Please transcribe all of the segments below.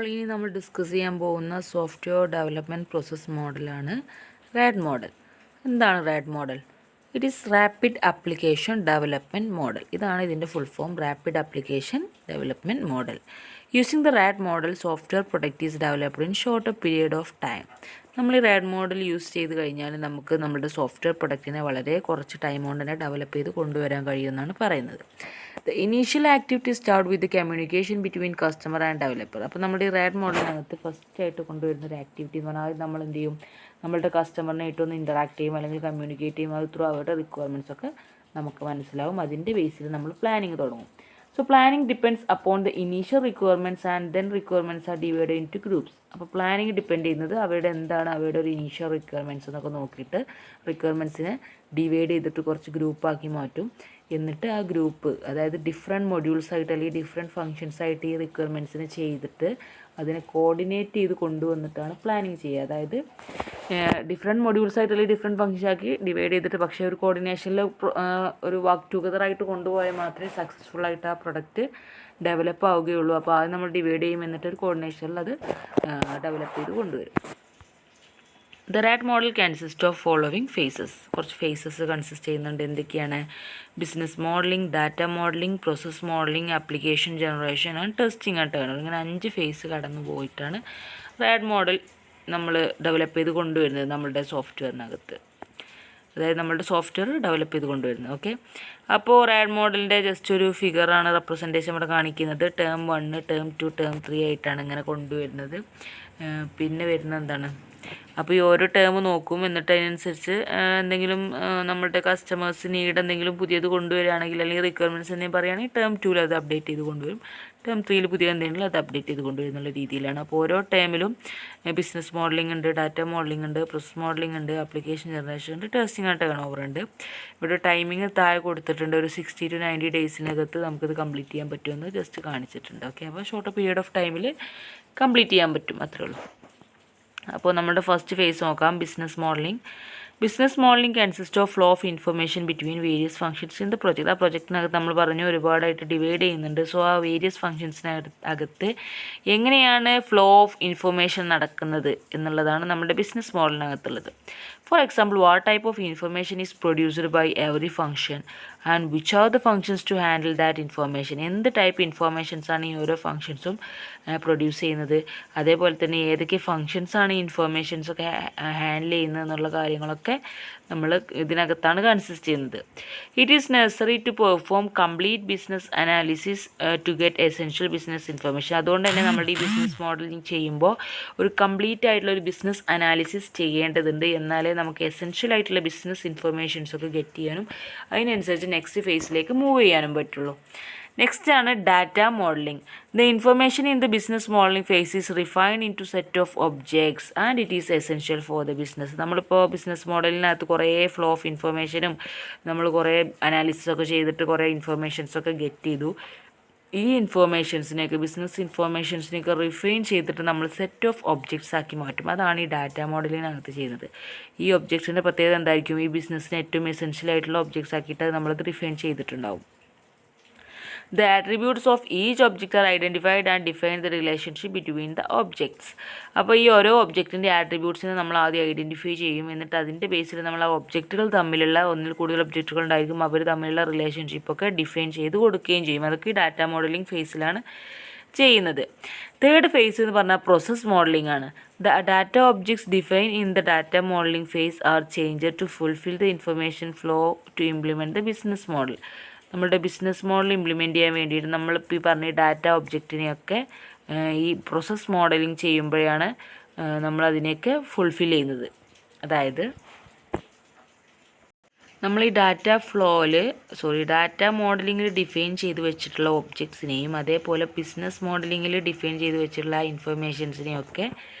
അപ്പോൾ ഇനി നമ്മൾ ഡിസ്കസ് ചെയ്യാൻ പോകുന്ന സോഫ്റ്റ്വെയർ ഡെവലപ്മെൻറ്റ് പ്രോസസ് മോഡലാണ് റാഡ് മോഡൽ. എന്താണ് RAD model? It is rapid application development model. ഇതാണ് ഇതിൻ്റെ full form, rapid application development model. Using the RAD model software product is developed in shorter period of time. നമ്മൾ ഈ RAD model use ചെയ്ത് കഴിഞ്ഞാൽ നമുക്ക് നമ്മുടെ software പ്രൊഡക്റ്റിനെ വളരെ കുറച്ച് ടൈം കൊണ്ട് തന്നെ ഡെവലപ്പ് ചെയ്ത് കൊണ്ടുവരാൻ കഴിയുമെന്നാണ് പറയുന്നത്. The initial activity start with communication between customer and developer. അപ്പോൾ നമ്മുടെ ഈ റാഡ് മോഡലിനകത്ത് ഫസ്റ്റായിട്ട് കൊണ്ടുവരുന്ന ഒരു ആക്ടിവിറ്റി എന്ന് പറഞ്ഞാൽ നമ്മൾ എന്ത് ചെയ്യും, നമ്മളുടെ കസ്റ്റമറിനായിട്ട് ഒന്ന് ഇൻറ്ററാക്ട് ചെയ്യും അല്ലെങ്കിൽ കമ്മ്യൂണിക്കേറ്റ് ചെയ്യും. അത് ത്രൂ അവരുടെ റിക്വയർമെൻറ്റ്സ് ഒക്കെ നമുക്ക് മനസ്സിലാവും. അതിൻ്റെ ബേസിൽ നമ്മൾ പ്ലാനിങ് തുടങ്ങും. So planning depends upon the initial requirements and then requirements are divided into groups. അപ്പോൾ പ്ലാനിങ് ഡിപ്പെൻഡ് ചെയ്യുന്നത് അവരുടെ എന്താണ് അവരുടെ ഒരു ഇനീഷ്യൽ റിക്വയർമെൻറ്റ്സ് എന്നൊക്കെ നോക്കിയിട്ട് റിക്വയർമെൻറ്റ്സിനെ ഡിവൈഡ് ചെയ്തിട്ട് കുറച്ച് ഗ്രൂപ്പാക്കി മാറ്റും. എന്നിട്ട് ആ ഗ്രൂപ്പ്, അതായത് ഡിഫറെൻറ്റ് മൊഡ്യൂൾസ് ആയിട്ട് അല്ലെങ്കിൽ ഡിഫറെൻറ്റ് ഫങ്ഷൻസ് ആയിട്ട് ഈ റിക്വയർമെൻറ്റ്സിനെ ചെയ്തിട്ട് അതിനെ കോർഡിനേറ്റ് ചെയ്ത് കൊണ്ടുവന്നിട്ടാണ് പ്ലാനിങ് ചെയ്യുക. അതായത് ഡിഫറെൻറ്റ് മൊഡ്യൂൾസ് ആയിട്ട് അല്ലെങ്കിൽ ഡിഫറെൻറ്റ് ഫങ്ഷൻ ആക്കി ഡിവൈഡ് ചെയ്തിട്ട് പക്ഷേ ഒരു കോർഡിനേഷനിൽ ഒരു വർക്ക് ടുഗദറായിട്ട് കൊണ്ടുപോയാൽ മാത്രമേ സക്സസ്ഫുൾ ആയിട്ട് ആ പ്രൊഡക്റ്റ് ഡെവലപ്പ് ആവുകയുള്ളൂ. അപ്പോൾ അത് നമ്മൾ ഡിവൈഡ് ചെയ്യും, എന്നിട്ട് ഒരു കോർഡിനേഷനിൽ അത് ഡെവലപ്പ് ചെയ്ത് കൊണ്ടുവരും. The RAD model consist of following phases. കുറച്ച് ഫേസസ് കൺസിസ്റ്റ് ചെയ്യുന്നുണ്ട്. എന്തൊക്കെയാണ്? Business modelling, data modelling, process modelling, application generation and testing and turn. ഇങ്ങനെ 5 ഫേസ് കടന്നു പോയിട്ടാണ് റാഡ് മോഡൽ നമ്മൾ ഡെവലപ്പ് ചെയ്ത് കൊണ്ടുവരുന്നത് നമ്മളുടെ സോഫ്റ്റ്വെയറിനകത്ത്. അതായത് നമ്മളുടെ സോഫ്റ്റ്വെയർ ഡെവലപ്പ് ചെയ്ത് കൊണ്ടുവരുന്നത്. ഓക്കെ, അപ്പോൾ റാഡ് മോഡലിൻ്റെ ജസ്റ്റ് ഒരു ഫിഗറാണ് റെപ്രസെൻറ്റേഷൻ ഇവിടെ കാണിക്കുന്നത്. ടേം 1, ടേം 2, ടേം 3 ആയിട്ടാണ് ഇങ്ങനെ കൊണ്ടുവരുന്നത്. പിന്നെ വരുന്നത് എന്താണ്? അപ്പോൾ ഈ ഓരോ ടേം നോക്കും, എന്നിട്ട് അതിനനുസരിച്ച് എന്തെങ്കിലും നമ്മളുടെ കസ്റ്റമേഴ്സ് നീഡ് എന്തെങ്കിലും പുതിയത് കൊണ്ടുവരികയാണെങ്കിൽ അല്ലെങ്കിൽ റിക്വയർമെൻറ്റ്സ് എന്തെങ്കിലും പറയുകയാണെങ്കിൽ ടേം 2 അത് അപ്ഡേറ്റ് ചെയ്ത് കൊണ്ടുവരും. ടേം 3 പുതിയ എന്തെങ്കിലും അത് അപ്ഡേറ്റ് ചെയ്ത് കൊണ്ടുവരുന്നുള്ള രീതിയിലാണ്. അപ്പോൾ ഓരോ ടേമിലും ബിസിനസ് മോഡലിംഗ് ഉണ്ട്, ഡാറ്റ മോഡലിംഗ് ഉണ്ട്, പ്രോസസ് മോഡലിംഗ് ഉണ്ട്, ആപ്ലിക്കേഷൻ ജനറേഷൻ ഉണ്ട്, ടെസ്റ്റിംഗ് ആൻഡ് ടേൺ ഓവർ ഉണ്ട്. ഇവിടെ ടൈമിങ് താഴെ കൊടുത്തിട്ടുണ്ട്. ഒരു 60 to 90 ഡേയ്സിനകത്ത് നമുക്കിത് കംപ്ലീറ്റ് ചെയ്യാൻ പറ്റുമെന്ന് ജസ്റ്റ് കാണിച്ചിട്ടുണ്ട്. ഓക്കെ, അപ്പോൾ ഷോർട്ട് പീരീഡ് ഓഫ് ടൈമിൽ കംപ്ലീറ്റ് ചെയ്യാൻ പറ്റും, അത്രേ ഉള്ളൂ. അപ്പോൾ നമ്മുടെ ഫസ്റ്റ് ഫേസ് നോക്കാം, business modelling. Business modelling consist of flow of information between various functions in the project. ആ പ്രൊജക്റ്റിനകത്ത് നമ്മൾ പറഞ്ഞു ഒരുപാടായിട്ട് ഡിവൈഡ് ചെയ്യുന്നുണ്ട്. സോ ആ വേരിയസ് ഫംഗ്ഷൻസിനകത്ത് എങ്ങനെയാണ് ഫ്ലോ ഓഫ് ഇൻഫർമേഷൻ നടക്കുന്നത് എന്നുള്ളതാണ് നമ്മുടെ ബിസിനസ് മോഡലിനകത്തുള്ളത്. For example, what type of information is produced by every function and which are the functions to handle that information. എന്ത് ടൈപ്പ് ഇൻഫർമേഷൻസാണ് ഈ ഓരോ ഫംഗ്ഷൻസും പ്രൊഡ്യൂസ് ചെയ്യുന്നത്, അതേപോലെ തന്നെ ഏതൊക്കെ ഫംഗ്ഷൻസാണ് ഈ ഇൻഫർമേഷൻസൊക്കെ ഹാൻഡിൽ ചെയ്യുന്നത് എന്നുള്ള കാര്യങ്ങളൊക്കെ നമ്മൾ ഇതിനകത്താണ് കൺസിസ്റ്റ് ചെയ്യുന്നത്. It is necessary to perform complete business analysis to get essential business information. അതുകൊണ്ട് തന്നെ നമ്മുടെ ഈ ബിസിനസ് മോഡലിംഗ് ചെയ്യുമ്പോൾ ഒരു കംപ്ലീറ്റ് ആയിട്ടുള്ള ഒരു ബിസിനസ് അനാലിസിസ് ചെയ്യേണ്ടതുണ്ട്. എന്നാലേ നമുക്ക് എസെൻഷ്യൽ ആയിട്ടുള്ള ബിസിനസ് ഇൻഫർമേഷൻസൊക്കെ ഗെറ്റ് ചെയ്യാനും അതിനനുസരിച്ച് നെക്സ്റ്റ് ഫേസിലേക്ക് മൂവ് ചെയ്യാനും പറ്റുള്ളൂ. നെക്സ്റ്റ് ആണ് data modelling. The information in the business modelling phase is refined into set of objects and it is essential for the business. നമ്മളിപ്പോൾ ബിസിനസ് മോഡലിനകത്ത് കുറേ ഫ്ലോ ഓഫ് ഇൻഫർമേഷനും നമ്മൾ കുറേ അനാലിസിസൊക്കെ ചെയ്തിട്ട് കുറേ ഇൻഫർമേഷൻസൊക്കെ ഗെറ്റ് ചെയ്തു. ഈ ഇൻഫർമേഷൻസിനെയൊക്കെ ബിസിനസ് ഇൻഫർമേഷൻസിനെയൊക്കെ റിഫൈൻ ചെയ്തിട്ട് നമ്മൾ സെറ്റ് ഓഫ് ഒബ്ജക്ട്സ് ആക്കി മാറ്റും. അതാണ് ഈ ഡാറ്റ മോഡലിനകത്ത് ചെയ്യുന്നത്. ഈ ഒബ്ജക്ട്സിൻ്റെ പ്രത്യേകത എന്തായിരിക്കും? ഈ ബിസിനസ്സിന് ഏറ്റവും എസെൻഷ്യൽ ആയിട്ടുള്ള ഒബ്ജക്ട്സ് ആക്കിയിട്ട് നമ്മളത് റിഫൈൻ ചെയ്തിട്ടുണ്ടാവും. The attributes of each object are identified and define the relationship between the objects. അപ്പോൾ ഈ ഓരോ ഒബ്ജക്റ്റിൻ്റെ ആട്രിബ്യൂട്ട്സിനെ നമ്മൾ ആദ്യം ഐഡൻറ്റിഫൈ ചെയ്യും. എന്നിട്ട് അതിൻ്റെ ബേസിൽ നമ്മൾ ആ ഒബ്ജക്റ്റുകൾ തമ്മിലുള്ള ഒന്നിൽ കൂടുതൽ ഒബ്ജക്റ്റുകൾ ഉണ്ടായിരിക്കും, അവർ തമ്മിലുള്ള റിലേഷൻഷിപ്പൊക്കെ ഡിഫൈൻ ചെയ്ത് കൊടുക്കുകയും ചെയ്യും. അതൊക്കെ ഈ ഡാറ്റ മോഡലിംഗ് ഫേസിലാണ് ചെയ്യുന്നത്. തേർഡ് ഫേസ് എന്ന് പറഞ്ഞാൽ പ്രോസസ് മോഡലിംഗ് ആണ്. The data objects define in the data modelling phase are changed to fulfil the information flow to implement the business model. നമ്മളുടെ ബിസിനസ് മോഡൽ ഇംപ്ലിമെൻറ്റ് ചെയ്യാൻ വേണ്ടിയിട്ട് നമ്മളിപ്പോൾ ഈ പറഞ്ഞ ഡാറ്റ ഒബ്ജക്റ്റിനെയൊക്കെ ഈ പ്രോസസ് മോഡലിംഗ് ചെയ്യുമ്പോഴാണ് നമ്മളതിനെയൊക്കെ ഫുൾഫിൽ ചെയ്യുന്നത്. അതായത് നമ്മൾ ഈ ഡാറ്റ മോഡലിങ്ങിൽ ഡിഫൈൻ ചെയ്ത് വെച്ചിട്ടുള്ള ഒബ്ജക്ട്സിനെയും അതേപോലെ ബിസിനസ് മോഡലിങ്ങിൽ ഡിഫൈൻ ചെയ്ത് വെച്ചിട്ടുള്ള ഇൻഫർമേഷൻസിനെയൊക്കെ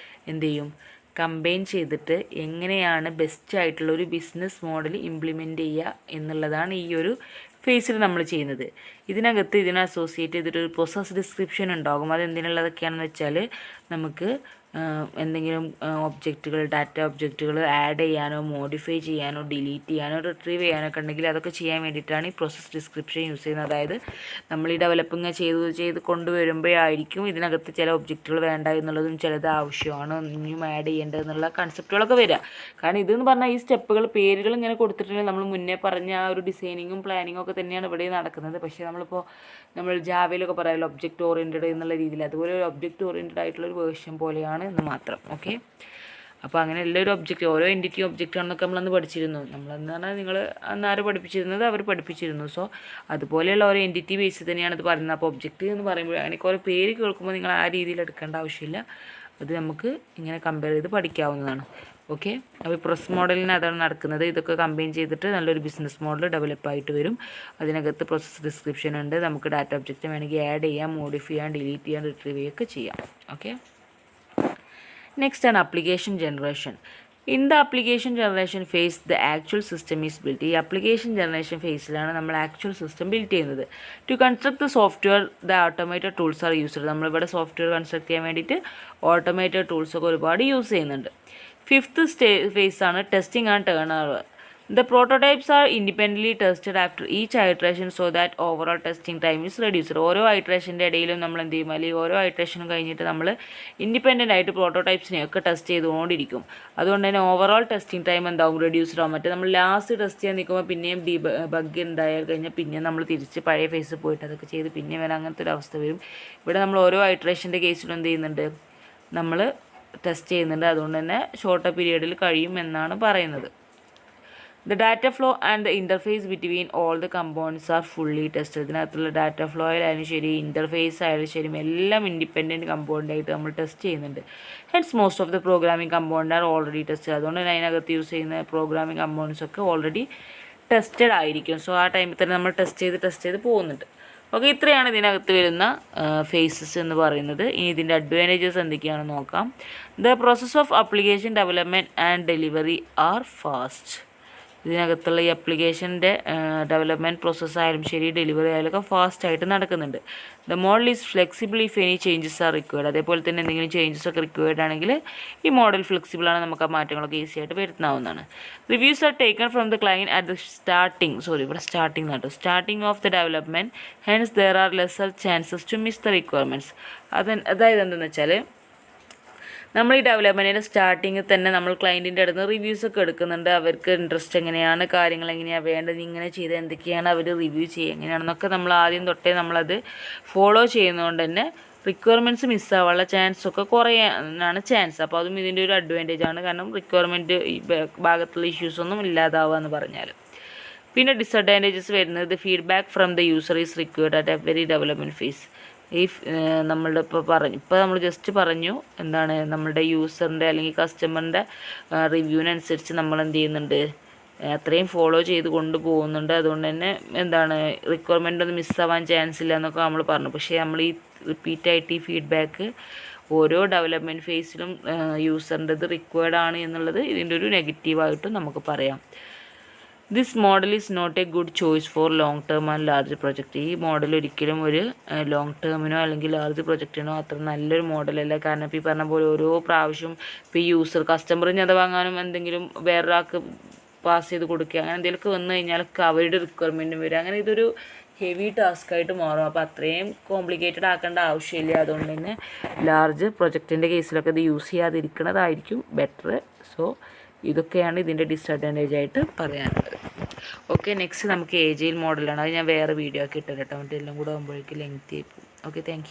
എന്ത് ചെയ്യും? കമ്പൈൻ ചെയ്തിട്ട് എങ്ങനെയാണ് ബെസ്റ്റ് ആയിട്ടുള്ള ഒരു ബിസിനസ് മോഡൽ ഇംപ്ലിമെൻറ്റ് ചെയ്യുക എന്നുള്ളതാണ് ഈ ഒരു ഫേസിൽ നമ്മൾ ചെയ്യുന്നത്. ഇതിനകത്ത് ഇതിനെ അസോസിയേറ്റ് ചെയ്തിട്ടൊരു പ്രോസസ് ഡിസ്ക്രിപ്ഷൻ ഉണ്ടാകും. അതെന്തിനുള്ളതൊക്കെയാണെന്ന് വെച്ചാൽ നമുക്ക് എന്തെങ്കിലും ഒബ്ജക്റ്റുകൾ, ഡാറ്റ ഒബ്ജക്റ്റുകൾ ആഡ് ചെയ്യാനോ മോഡിഫൈ ചെയ്യാനോ ഡിലീറ്റ് ചെയ്യാനോ റിട്രീവ് ചെയ്യാനൊക്കെ ഉണ്ടെങ്കിൽ അതൊക്കെ ചെയ്യാൻ വേണ്ടിയിട്ടാണ് ഈ പ്രോസസ് ഡിസ്ക്രിപ്ഷൻ യൂസ് ചെയ്യുന്നത്. അതായത് നമ്മൾ ഈ ഡെവലപ്പിംഗ് ചെയ്ത് കൊണ്ടുവരുമ്പോഴായിരിക്കും ഇതിനകത്ത് ചില ഒബ്ജക്റ്റുകൾ വേണ്ട എന്നുള്ളതും ചിലത് ആവശ്യമാണ് ഇനിയും ആഡ് ചെയ്യേണ്ടത് എന്നുള്ള കൺസെപ്റ്റുകളൊക്കെ വരിക. കാരണം ഇതെന്ന് പറഞ്ഞാൽ ഈ സ്റ്റെപ്പുകൾ പേരുകൾ ഇങ്ങനെ കൊടുത്തിട്ടുണ്ടെങ്കിൽ നമ്മൾ മുന്നേ പറഞ്ഞ ആ ഒരു ഡിസൈനിങ്ങും പ്ലാനിങ്ങും ഒക്കെ തന്നെയാണ് ഇവിടെ നടക്കുന്നത്. പക്ഷേ നമ്മൾ ജാവയിലൊക്കെ പറയാമല്ലോ ഒബ്ജക്റ്റ് ഓറിയൻറ്റഡ് എന്നുള്ള രീതിയിൽ, അതുപോലെ ഒരു ഒബ്ജക്റ്റ് ഓറിയൻറ്റഡ് ആയിട്ടുള്ളൊരു വേർഷൻ പോലെയാണ് എന്ന് മാത്രം. ഓക്കെ, അപ്പോൾ അങ്ങനെ എല്ലാവരും ഒബ്ജക്റ്റ്, ഓരോ എൻറ്റിറ്റി ഒബ്ജക്റ്റ് ആണെന്നൊക്കെ നമ്മളന്ന് പഠിച്ചിരുന്നു. നമ്മളെന്ന് പറഞ്ഞാൽ നിങ്ങൾ അന്നാരും പഠിപ്പിച്ചിരുന്നത് അവർ പഠിപ്പിച്ചിരുന്നു. സോ അതുപോലെയുള്ള ഓരോ എൻറ്റിറ്റി ബേസ് തന്നെയാണ് ഇത് പറയുന്നത്. അപ്പോൾ ഒബ്ജക്റ്റ് എന്ന് പറയുമ്പോൾ അങ്ങനെയൊക്കെ ഓരോ പേര് കേൾക്കുമ്പോൾ നിങ്ങൾ ആ രീതിയിൽ എടുക്കേണ്ട ആവശ്യമില്ല. അത് നമുക്ക് ഇങ്ങനെ കമ്പയർ ചെയ്ത് പഠിക്കാവുന്നതാണ്. ഓക്കെ, അപ്പോൾ പ്രോസസ് മോഡലിന് അതാണ് നടക്കുന്നത്. ഇതൊക്കെ കമ്പൈൻ ചെയ്തിട്ട് നല്ലൊരു ബിസിനസ് മോഡൽ ഡെവലപ്പ് ആയിട്ട് വരും. അതിനകത്ത് പ്രോസസ് ഡിസ്ക്രിപ്ഷൻ ഉണ്ട്. നമുക്ക് ഡാറ്റ ഒബ്ജക്റ്റ് വേണമെങ്കിൽ ആഡ് ചെയ്യാം, മോഡിഫൈ ചെയ്യാം, ഡിലീറ്റ് ചെയ്യാം, റിട്രീവ് ചെയ്യുകയൊക്കെ ചെയ്യാം. ഓക്കെ, നെക്സ്റ്റ് ആണ് application generation. In the application generation phase the actual system is built. ഈ ആപ്ലിക്കേഷൻ ജനറേഷൻ ഫേസിലാണ് നമ്മൾ ആക്ച്വൽ സിസ്റ്റം ബിൽറ്റ് ചെയ്യുന്നത്. To construct the software the automated tools are used. നമ്മളിവിടെ സോഫ്റ്റ്വെയർ കൺസ്ട്രക്ട് ചെയ്യാൻ വേണ്ടിയിട്ട് ഓട്ടോമേറ്റഡ് ടൂൾസൊക്കെ ഒരുപാട് യൂസ് ചെയ്യുന്നുണ്ട്. ഫിഫ്ത്ത് ഫേസ് ആണ് testing and turn over. The prototypes are independently tested after each iteration so that overall testing time is reduced. ഓരോ ഐട്രേഷൻ്റെ ഇടയിലും നമ്മൾ എന്ത് ചെയ്യും, അല്ലെങ്കിൽ ഓരോ ഐട്രേഷനും കഴിഞ്ഞിട്ട് നമ്മൾ ഇൻഡിപെൻഡൻ്റ് ആയിട്ട് പ്രോട്ടോടൈപ്സിനെയൊക്കെ ടെസ്റ്റ് ചെയ്തുകൊണ്ടിരിക്കും. അതുകൊണ്ട് തന്നെ ഓവറോൾ ടെസ്റ്റിംഗ് ടൈം എന്താവും, റെഡ്യൂസ്ഡ് ആവും. മറ്റേ നമ്മൾ ലാസ്റ്റ് ടെസ്റ്റ് ചെയ്യാൻ നിൽക്കുമ്പോൾ പിന്നെയും ബഗ് ഉണ്ടായാൽ കഴിഞ്ഞാൽ പിന്നെ നമ്മൾ തിരിച്ച് പഴയ ഫേസിൽ പോയിട്ട് അതൊക്കെ ചെയ്ത് പിന്നെ വരാൻ അങ്ങനത്തെ ഒരു അവസ്ഥ വരും. ഇവിടെ നമ്മൾ ഓരോ ഐട്രേഷൻ്റെ കേസിലും എന്ത് ചെയ്യുന്നുണ്ട്, നമ്മൾ ടെസ്റ്റ് ചെയ്യുന്നുണ്ട്. അതുകൊണ്ട് തന്നെ ഷോർട്ടർ പീരീഡിൽ കഴിയും എന്നാണ് പറയുന്നത്. The data flow and the interface between all the components are fully tested. ഇതിനകത്തുള്ള ഡാറ്റ ഫ്ലോ ആയാലും ശരി, ഇൻ്റർഫേസ് ആയാലും ശരി, എല്ലാം ഇൻഡിപെൻഡൻറ്റ് കമ്പോണൻ്റ് ആയിട്ട് നമ്മൾ ടെസ്റ്റ് ചെയ്യുന്നുണ്ട്. Hence most of the programming component are already tested. അതുകൊണ്ട് തന്നെ അതിനകത്ത് യൂസ് ചെയ്യുന്ന പ്രോഗ്രാമിംഗ് കമ്പോണൻസ് ഒക്കെ ഓൾറെഡി ടെസ്റ്റഡ് ആയിരിക്കും. സോ ആ ടൈമിൽ തന്നെ നമ്മൾ ടെസ്റ്റ് ചെയ്ത് പോകുന്നുണ്ട്. ഓക്കെ, ഇത്രയാണ് ഇതിനകത്ത് വരുന്ന ഫേസസ് എന്ന് പറയുന്നത്. ഇനി ഇതിൻ്റെ അഡ്വാൻറ്റേജസ് എന്തൊക്കെയാണെന്ന് നോക്കാം. The process of application development and delivery are fast. ഇതിനകത്തുള്ള ഈ ആപ്ലിക്കേഷൻ്റെ ഡെവലപ്മെൻറ്റ് പ്രോസസ്സായാലും ശരി, ഡെലിവറി ആയാലൊക്കെ ഫാസ്റ്റായിട്ട് നടക്കുന്നുണ്ട്. The model is flexible if any changes are required. അതേപോലെ തന്നെ എന്തെങ്കിലും ചേഞ്ചസ് ഒക്കെ റിക്വയർഡ് ആണെങ്കിൽ ഈ മോഡൽ ഫ്ലെക്സിബിളാണ്, നമുക്ക് ആ മാറ്റങ്ങളൊക്കെ ഈസി ആയിട്ട് വരുത്താവുന്നതാണ്. Reviews are taken from the client at the starting of the development. Hence there are lesser chances to miss the requirements. അതായത് എന്തെന്ന് വെച്ചാൽ നമ്മൾ ഈ ഡെവലപ്മെൻറ്റിൻ്റെ സ്റ്റാർട്ടിങ്ങിൽ തന്നെ നമ്മൾ ക്ലയൻറ്റിൻ്റെ അടുത്ത് റിവ്യൂസൊക്കെ എടുക്കുന്നുണ്ട്. അവർക്ക് ഇൻട്രസ്റ്റ് എങ്ങനെയാണ്, കാര്യങ്ങൾ എങ്ങനെയാണ് വേണ്ടത്, ഇങ്ങനെ ചെയ്ത് എന്തൊക്കെയാണ് അവർ റിവ്യൂ ചെയ്യുക എങ്ങനെയാണെന്നൊക്കെ നമ്മൾ ആദ്യം തൊട്ടേ നമ്മളത് ഫോളോ ചെയ്യുന്നതുകൊണ്ട് തന്നെ റിക്വയർമെൻറ്റ്സ് മിസ്സാവാനുള്ള ചാൻസൊക്കെ കുറയാനാണ് ചാൻസ്. അപ്പോൾ അതും ഇതിൻ്റെ ഒരു അഡ്വാൻറ്റേജ് ആണ്. കാരണം റിക്വയർമെൻറ്റ് ഈ ഭാഗത്തുള്ള ഇഷ്യൂസൊന്നും ഇല്ലാതാവുക എന്ന് പറഞ്ഞാൽ. പിന്നെ ഡിസഡ്വാൻറ്റേജസ് വരുന്നത് feedback from the user is required at every development phase. നമ്മളുടെ ഇപ്പോൾ നമ്മൾ ജസ്റ്റ് പറഞ്ഞു എന്താണ്, നമ്മളുടെ യൂസറിൻ്റെ അല്ലെങ്കിൽ കസ്റ്റമറിൻ്റെ റിവ്യൂവിനനുസരിച്ച് നമ്മൾ എന്ത് ചെയ്യുന്നുണ്ട്, അത്രയും ഫോളോ ചെയ്ത് കൊണ്ടുപോകുന്നുണ്ട്. അതുകൊണ്ട് തന്നെ എന്താണ്, റിക്വയർമെൻ്റ് ഒന്നും മിസ്സാവാൻ ചാൻസ് ഇല്ല എന്നൊക്കെ നമ്മൾ പറഞ്ഞു. പക്ഷേ നമ്മൾ ഈ റിപ്പീറ്റായിട്ട് ഈ ഫീഡ്ബാക്ക് ഓരോ ഡെവലപ്മെൻറ്റ് ഫേസിലും യൂസറിൻ്റെത് റിക്വയർഡ് ആണ് എന്നുള്ളത് ഇതിൻ്റെ ഒരു നെഗറ്റീവായിട്ടും നമുക്ക് പറയാം. This model is not a good choice for long term and large project. ഈ മോഡൽ ഒരിക്കലും ഒരു ലോങ് ടേമിനോ അല്ലെങ്കിൽ ലാർജ് പ്രൊജക്റ്റിനോ അത്ര നല്ലൊരു മോഡലല്ല. കാരണം ഇപ്പോൾ ഈ പറഞ്ഞ പോലെ ഓരോ പ്രാവശ്യം ഇപ്പോൾ ഈ കസ്റ്റമറിന് അത് വാങ്ങാനും എന്തെങ്കിലും വേറൊരാൾക്ക് പാസ് ചെയ്ത് കൊടുക്കുക അങ്ങനെ എന്തെങ്കിലുമൊക്കെ വന്നു കഴിഞ്ഞാലൊക്കെ അവരുടെ റിക്വയർമെൻറ്റും വരും. അങ്ങനെ ഇതൊരു ഹെവി ടാസ്ക്കായിട്ട് മാറും. അപ്പോൾ അത്രയും കോംപ്ലിക്കേറ്റഡ് ആക്കേണ്ട ആവശ്യമില്ല. അതുകൊണ്ട് തന്നെ ലാർജ് പ്രൊജക്റ്റിൻ്റെ കേസിലൊക്കെ ഇത് യൂസ് ചെയ്യാതിരിക്കുന്നതായിരിക്കും ബെറ്റർ. സോ ഇതൊക്കെയാണ് ഇതിൻ്റെ ഡിസഡ്വാൻറ്റേജ് ആയിട്ട് പറയാനുള്ളത്. ഓക്കെ, നെക്സ്റ്റ് നമുക്ക് ഏജൈൽ മോഡലാണ്. അത് ഞാൻ വേറെ വീഡിയോ ആക്കി ഇട്ടു കേട്ടോ. മറ്റെല്ലാം കൂടെ ആകുമ്പോഴേക്കും ലെങ്തി ആയി പോകും. Okay, thank you.